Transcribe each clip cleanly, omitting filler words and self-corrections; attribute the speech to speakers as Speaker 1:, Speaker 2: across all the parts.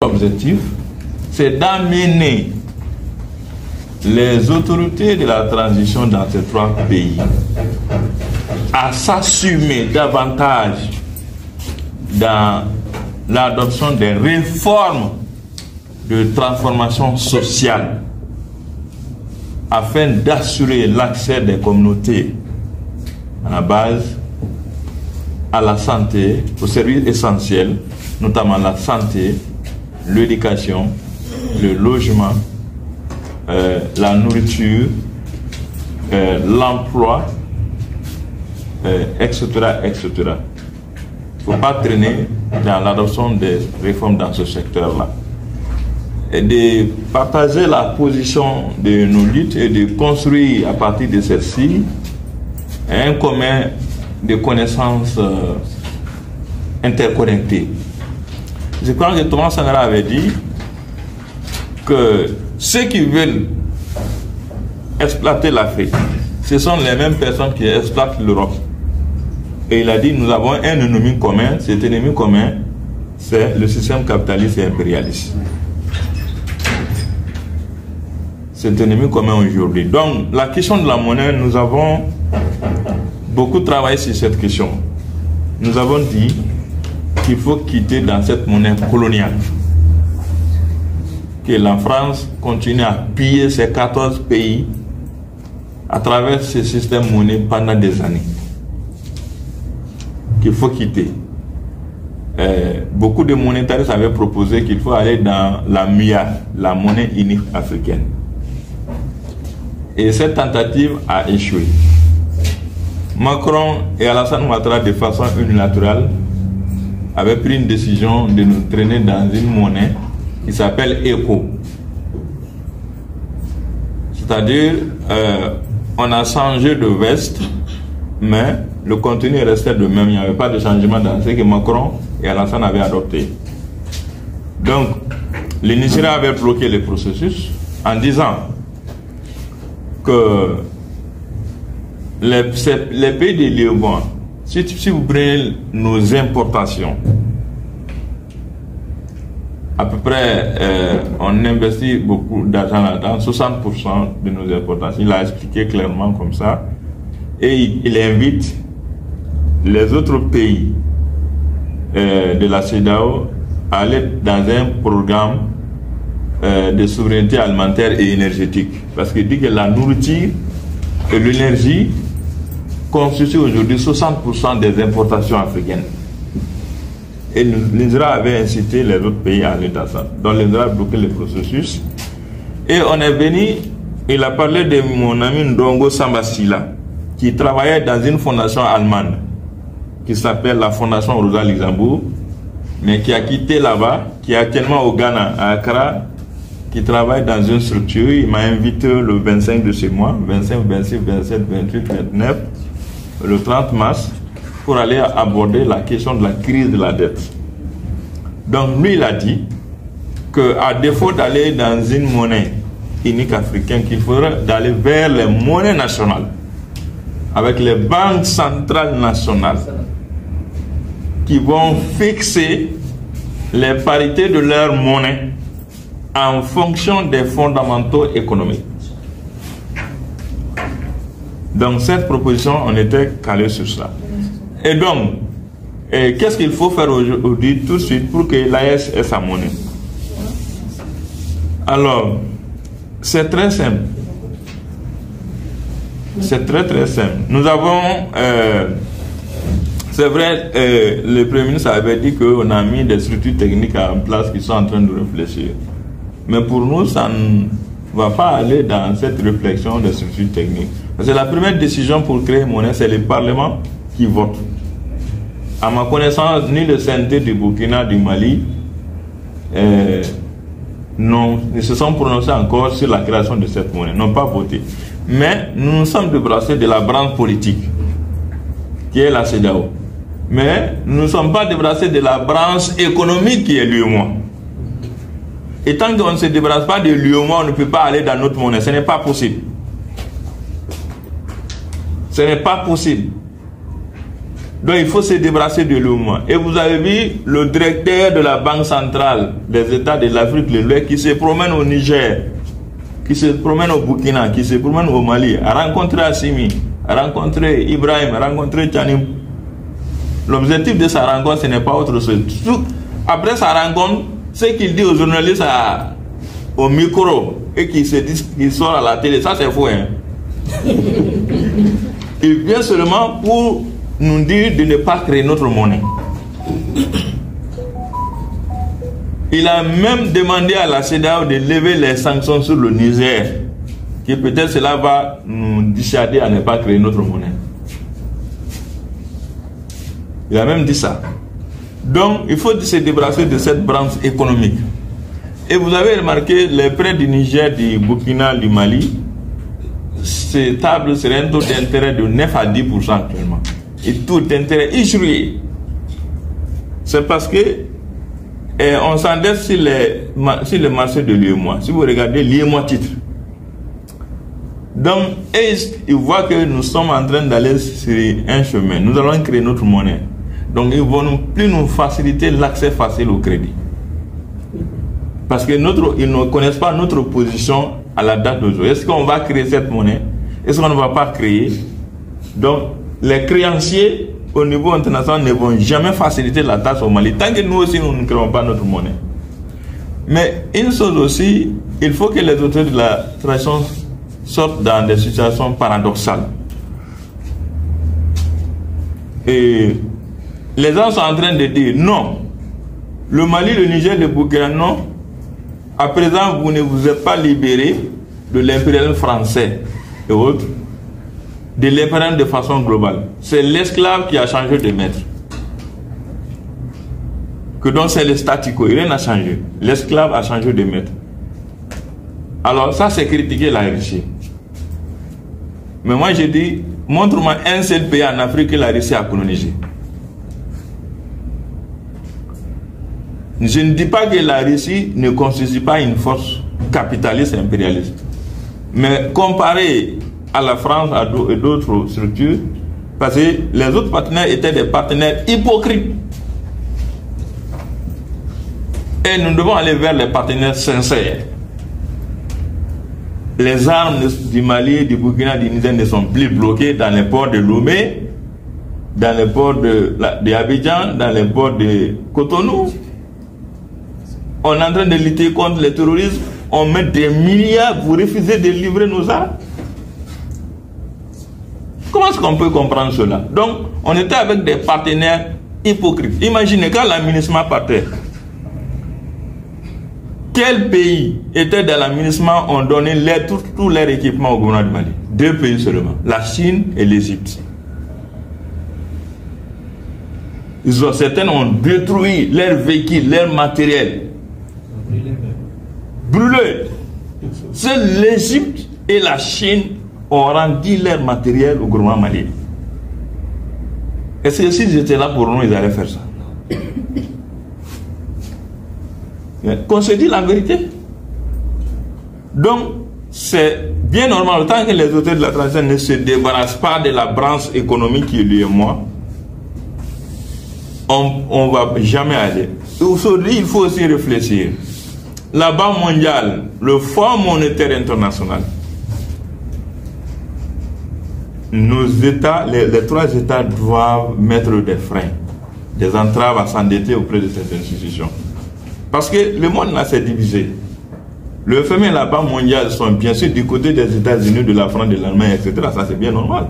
Speaker 1: L'objectif, c'est d'amener les autorités de la transition dans ces trois pays à s'assumer davantage dans l'adoption des réformes de transformation sociale afin d'assurer l'accès des communautés à la base, à la santé, aux services essentiels, notamment la santé, l'éducation, le logement, la nourriture, l'emploi, etc., etc. Il ne faut pas traîner dans l'adoption des réformes dans ce secteur-là. Et de partager la position de nos luttes et de construire à partir de celle-ci un commun de connaissances interconnectées. Je crois que Thomas Sankara avait dit que ceux qui veulent exploiter l'Afrique, ce sont les mêmes personnes qui exploitent l'Europe. Et il a dit, nous avons un ennemi commun. Cet ennemi commun, c'est le système capitaliste et impérialiste. C'est un ennemi commun aujourd'hui. Donc, la question de la monnaie, nous avons beaucoup travaillé sur cette question. Nous avons dit qu'il faut quitter dans cette monnaie coloniale. Que la France continue à piller ces 14 pays à travers ce système monnaie pendant des années. Qu'il faut quitter. Beaucoup de monétaristes avaient proposé qu'il faut aller dans la MIA, la monnaie unique africaine. Et cette tentative a échoué. Macron et Alassane Ouattara, de façon unilatérale, avaient pris une décision de nous traîner dans une monnaie qui s'appelle ECO. C'est-à-dire, on a changé de veste, mais le contenu restait le même. Il n'y avait pas de changement dans ce que Macron et Alassane avaient adopté. Donc, le Nigeria avait bloqué le processus en disant que les pays de l'UEMOA, si vous prenez nos importations, à peu près, on investit beaucoup d'argent là-dedans, 60% de nos importations. Il a expliqué clairement comme ça. Et il invite les autres pays de la CEDEAO à aller dans un programme de souveraineté alimentaire et énergétique. Parce qu'il dit que la nourriture et l'énergie constituent aujourd'hui 60% des importations africaines. Et l'Indra avait incité les autres pays à aller dans ça. Donc l'Indra a bloqué le processus. Et on est venu, il a parlé de mon ami Ndongo Sambasila, qui travaillait dans une fondation allemande, qui s'appelle la Fondation Rosa Luxembourg, mais qui a quitté là-bas, qui est actuellement au Ghana, à Accra, qui travaille dans une structure. Il m'a invité le 25 de ce mois, 25, 26, 27, 28, 29, le 30 mars, pour aller aborder la question de la crise de la dette. Donc lui, il a dit qu'à défaut d'aller dans une monnaie unique africaine, qu'il faudrait d'aller vers les monnaies nationales, avec les banques centrales nationales, qui vont fixer les parités de leur monnaie en fonction des fondamentaux économiques. Donc cette proposition, on était calé sur ça. Et donc, qu'est-ce qu'il faut faire aujourd'hui tout de suite pour que l'AES ait sa monnaie? Alors, c'est très simple. C'est très très simple. Nous avons, c'est vrai, le Premier ministre avait dit qu'on a mis des structures techniques en place qui sont en train de réfléchir. Mais pour nous, ça ne va pas aller dans cette réflexion des structures techniques. Parce que la première décision pour créer une monnaie, c'est le Parlement qui vote. À ma connaissance, ni le CNT du Burkina, du Mali, ne se sont prononcés encore sur la création de cette monnaie, n'ont pas voté. Mais nous nous sommes débarrassés de la branche politique, qui est la CEDEAO. Mais nous ne sommes pas débarrassés de la branche économique qui est l'UEMOA. Et tant qu'on ne se débarrasse pas de l'UEMOA, on ne peut pas aller dans notre monnaie. Ce n'est pas possible. Ce n'est pas possible. Donc il faut se débarrasser de l'UEMOA. Et vous avez vu le directeur de la Banque centrale des États de l'Afrique de l'Ouest qui se promène au Niger, qui se promène au Burkina, qui se promène au Mali, a rencontré Assimi, a rencontré Ibrahim, a rencontré Tchanim. L'objectif de sa rencontre, ce n'est pas autre chose. Après sa rencontre, ce qu'il dit aux journalistes au micro et qu'il sort à la télé, ça c'est faux. Hein? Il vient seulement pour nous dire de ne pas créer notre monnaie. Il a même demandé à la CEDEAO de lever les sanctions sur le Niger, que peut-être cela va nous dissuader à ne pas créer notre monnaie. Il a même dit ça. Donc, il faut se débarrasser de cette branche économique. Et vous avez remarqué, les prêts du Niger, du Burkina, du Mali, ces tables seraient un taux d'intérêt de 9 à 10% actuellement. Et tout d'intérêt échoué. C'est parce que on s'endette sur le marché de l'UEMOA. Si vous regardez l'UEMOA titre. Donc, ils voient que nous sommes en train d'aller sur un chemin. Nous allons créer notre monnaie. Donc, ils vont plus nous faciliter l'accès facile au crédit. Parce que ils ne connaissent pas notre position à la date d'aujourd'hui. Est-ce qu'on va créer cette monnaie? Est-ce qu'on ne va pas créer? Donc, les créanciers au niveau international ne vont jamais faciliter la tâche au Mali tant que nous aussi nous ne créons pas notre monnaie. Mais une chose aussi, il faut que les auteurs de la transition sortent dans des situations paradoxales. Et les gens sont en train de dire non, le Mali, le Niger, le Burkina, non. À présent, vous ne vous êtes pas libérés de l'impérialisme français et autres, de l'impérialisme de façon globale. C'est l'esclave qui a changé de maître. Que donc c'est le statu quo, rien n'a changé. L'esclave a changé de maître. Alors ça, c'est critiquer la Russie. Mais moi, je dis, montre-moi un seul pays en Afrique que la Russie a colonisé. Je ne dis pas que la Russie ne constitue pas une force capitaliste et impérialiste. Mais comparé à la France et d'autres structures, parce que les autres partenaires étaient des partenaires hypocrites. Et nous devons aller vers les partenaires sincères. Les armes du Mali, du Burkina, du Niger ne sont plus bloquées dans les ports de Lomé, dans les ports de Abidjan, dans les ports de Cotonou. On est en train de lutter contre le terrorisme. On met des milliards, vous refusez de livrer nos armes. Comment est-ce qu'on peut comprendre cela? Donc, on était avec des partenaires hypocrites. Imaginez quand l'aménagement partait. Quel pays était dans l'aménagement ont donné tous leurs équipements au gouvernement du Mali? 2 pays seulement, la Chine et l'Égypte. Certains ont détruit leurs véhicules, leur matériel. Brûlé. C'est l'Égypte et la Chine ont rendu leur matériel au gouvernement malien. Est-ce que s'ils étaient là pour nous, ils allaient faire ça? Qu'on se dit la vérité. Donc, c'est bien normal, tant que les auteurs de la transition ne se débarrassent pas de la branche économique qui est l'UEMOA, on ne va jamais aller. Aujourd'hui, il faut aussi réfléchir. La Banque mondiale, le Fonds monétaire international, nos États, les 3 États doivent mettre des freins, des entraves à s'endetter auprès de cette institution. Parce que le monde là s'est divisé. Le FMI et la Banque mondiale sont bien sûr du côté des États-Unis, de la France, de l'Allemagne, etc. Ça c'est bien normal.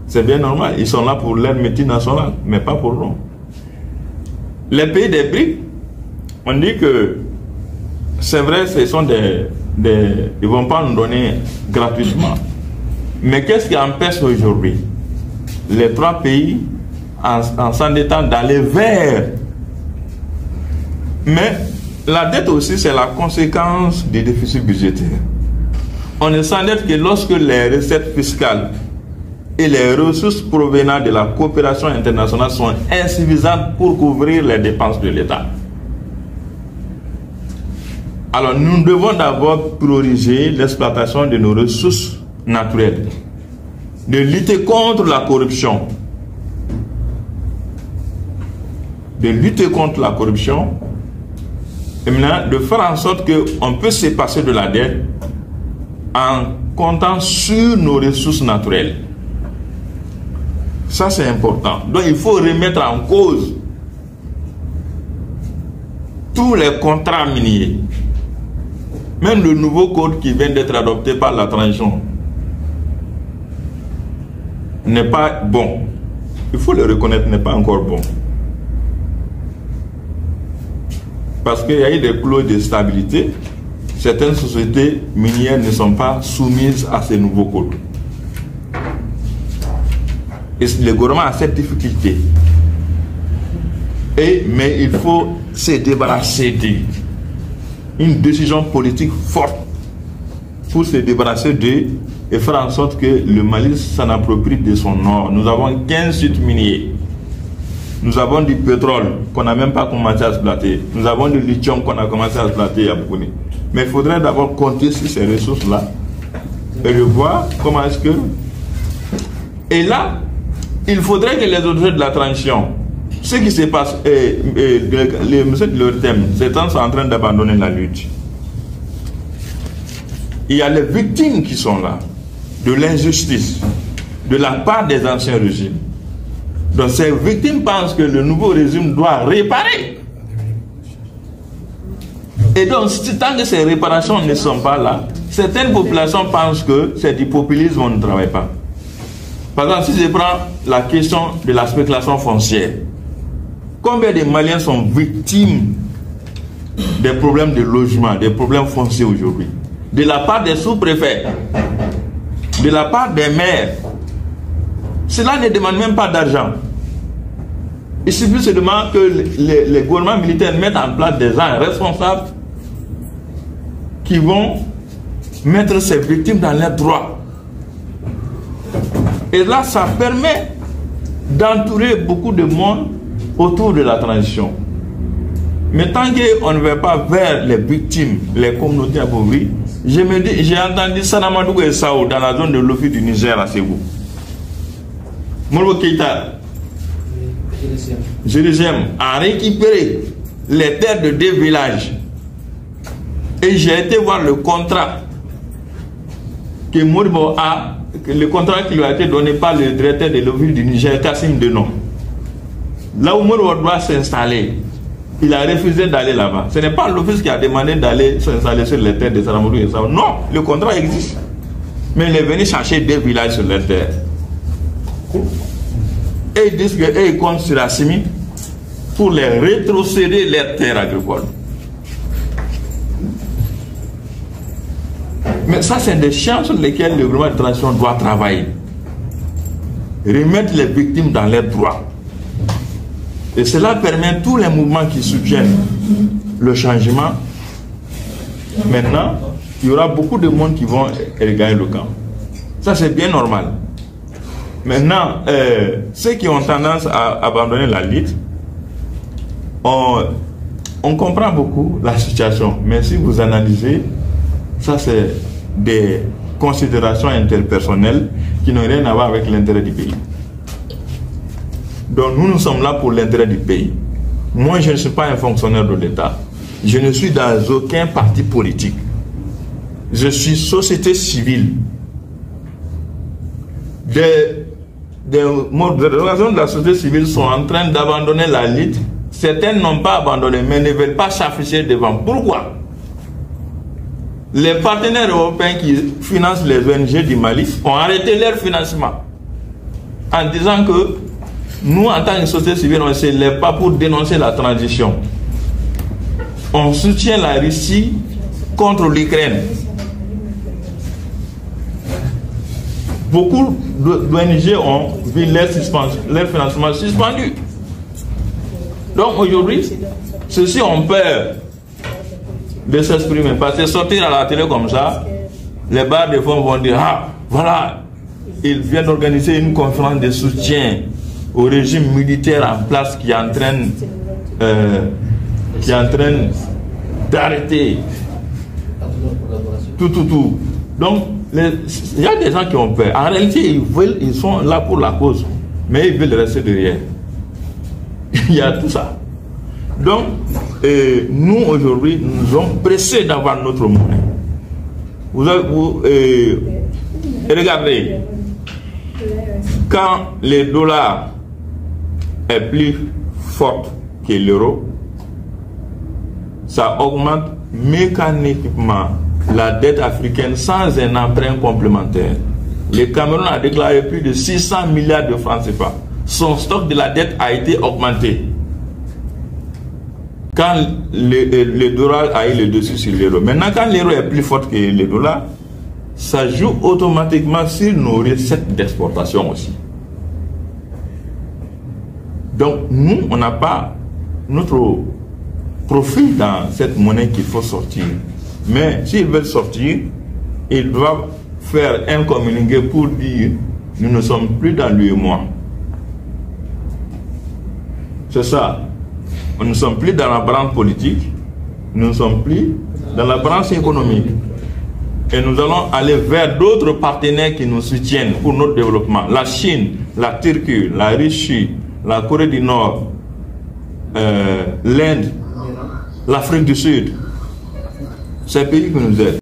Speaker 1: C'est bien normal. Ils sont là pour leur multinationale, mais pas pour nous. Les pays des BRICS, on dit que c'est vrai, ce sont ils ne vont pas nous donner gratuitement. Mais qu'est-ce qui empêche aujourd'hui les 3 pays en s'endettant d'aller vers? Mais la dette aussi, c'est la conséquence des déficits budgétaires. On ne s'endette que lorsque les recettes fiscales et les ressources provenant de la coopération internationale sont insuffisantes pour couvrir les dépenses de l'État. Alors nous devons d'abord prioriser l'exploitation de nos ressources naturelles, de lutter contre la corruption, de lutter contre la corruption, et maintenant de faire en sorte qu'on peut se passer de la dette en comptant sur nos ressources naturelles. Ça, c'est important. Donc, il faut remettre en cause tous les contrats miniers. Même le nouveau code qui vient d'être adopté par la transition n'est pas bon. Il faut le reconnaître, n'est pas encore bon. Parce qu'il y a eu des clauses de stabilité. Certaines sociétés minières ne sont pas soumises à ces nouveaux codes. Et le gouvernement a cette difficulté. Mais il faut se débarrasser d'une décision politique forte pour se débarrasser d'eux et faire en sorte que le Mali s'en approprie de son or. Nous avons 15 sites miniers. Nous avons du pétrole qu'on n'a même pas commencé à exploiter. Nous avons du lithium qu'on a commencé à exploiter à Boukouni. Mais il faudrait d'abord compter sur ces ressources-là et voir comment est-ce que... Et là, il faudrait que les autorités de la transition, ce qui se passe, les messieurs de leur thème, ces gens sont en train d'abandonner la lutte. Il y a les victimes qui sont là, de l'injustice, de la part des anciens régimes. Donc ces victimes pensent que le nouveau régime doit réparer. Et donc, tant que ces réparations ne sont pas là, certaines populations pensent que c'est du populisme, on ne travaille pas. Par exemple, si je prends la question de la spéculation foncière, combien de Maliens sont victimes des problèmes de logement, des problèmes fonciers aujourd'hui? De la part des sous-préfets, de la part des maires. Cela ne demande même pas d'argent. Il suffit seulement que les gouvernements militaires mettent en place des gens responsables qui vont mettre ces victimes dans leurs droits. Et là, ça permet d'entourer beaucoup de monde autour de la transition. Mais tant qu'on ne va pas vers les victimes, les communautés appauvries, j'ai entendu Sanamadou et Sao dans la zone de l'Office du Niger à Ségou. Molo Keïta, Jérusalem, a récupéré les terres de 2 villages. Et j'ai été voir le contrat que Moribo a, le contrat qui lui a été donné par le directeur de l'Office du Niger, Kassim Denon. Là où Moribo doit s'installer, il a refusé d'aller là-bas. Ce n'est pas l'office qui a demandé d'aller s'installer sur les terres de Sanamadou et Sao. Non, le contrat existe. Mais il est venu chercher 2 villages sur les terres. Et ils disent qu'ils comptent sur la CIMI pour les rétrocéder les terres agricoles. Mais ça, c'est des champs sur lesquels le gouvernement de transition doit travailler. Remettre les victimes dans leurs droits. Et cela permet tous les mouvements qui soutiennent le changement. Maintenant, il y aura beaucoup de monde qui vont gagner le camp. Ça, c'est bien normal. Maintenant, ceux qui ont tendance à abandonner la lutte, on comprend beaucoup la situation. Mais si vous analysez, ça c'est des considérations interpersonnelles qui n'ont rien à voir avec l'intérêt du pays. Donc nous sommes là pour l'intérêt du pays. Moi, je ne suis pas un fonctionnaire de l'État. Je ne suis dans aucun parti politique. Je suis société civile. Des organisations de la société civile sont en train d'abandonner la lutte. Certaines n'ont pas abandonné, mais ne veulent pas s'afficher devant. Pourquoi? Les partenaires européens qui financent les ONG du Mali ont arrêté leur financement en disant que nous, en tant que société civile, on ne se lève pas pour dénoncer la transition. On soutient la Russie contre l'Ukraine. Beaucoup d'ONG ont vu leur financement suspendu. Donc aujourd'hui, ceux-ci ont peur de s'exprimer. Parce que sortir à la télé comme ça, les barres de fonds vont dire, ah, voilà, ils viennent d'organiser une conférence de soutien au régime militaire en place qui est en train d'arrêter tout. Donc, il y a des gens qui ont peur. En réalité, ils sont là pour la cause, mais ils veulent rester derrière. Il y a tout ça. Donc, nous aujourd'hui, nous sommes pressés d'avoir notre monnaie. Regardez, quand le dollar est plus fort que l'euro, ça augmente mécaniquement la dette africaine sans un emprunt complémentaire. Le Cameroun a déclaré plus de 600 milliards de francs CFA. Son stock de la dette a été augmenté. Quand le dollar a eu le dessus sur l'euro. Maintenant, quand l'euro est plus fort que le dollar, ça joue automatiquement sur nos recettes d'exportation aussi. Donc, nous, on n'a pas notre profit dans cette monnaie qu'il faut sortir. Mais s'ils veulent sortir, ils doivent faire un communiqué pour dire nous ne sommes plus dans l'UEMOA. C'est ça. Nous ne sommes plus dans la branche politique, nous ne sommes plus dans la branche économique. Et nous allons aller vers d'autres partenaires qui nous soutiennent pour notre développement. La Chine, la Turquie, la Russie, la Corée du Nord, l'Inde, l'Afrique du Sud. Ces pays qui nous aident.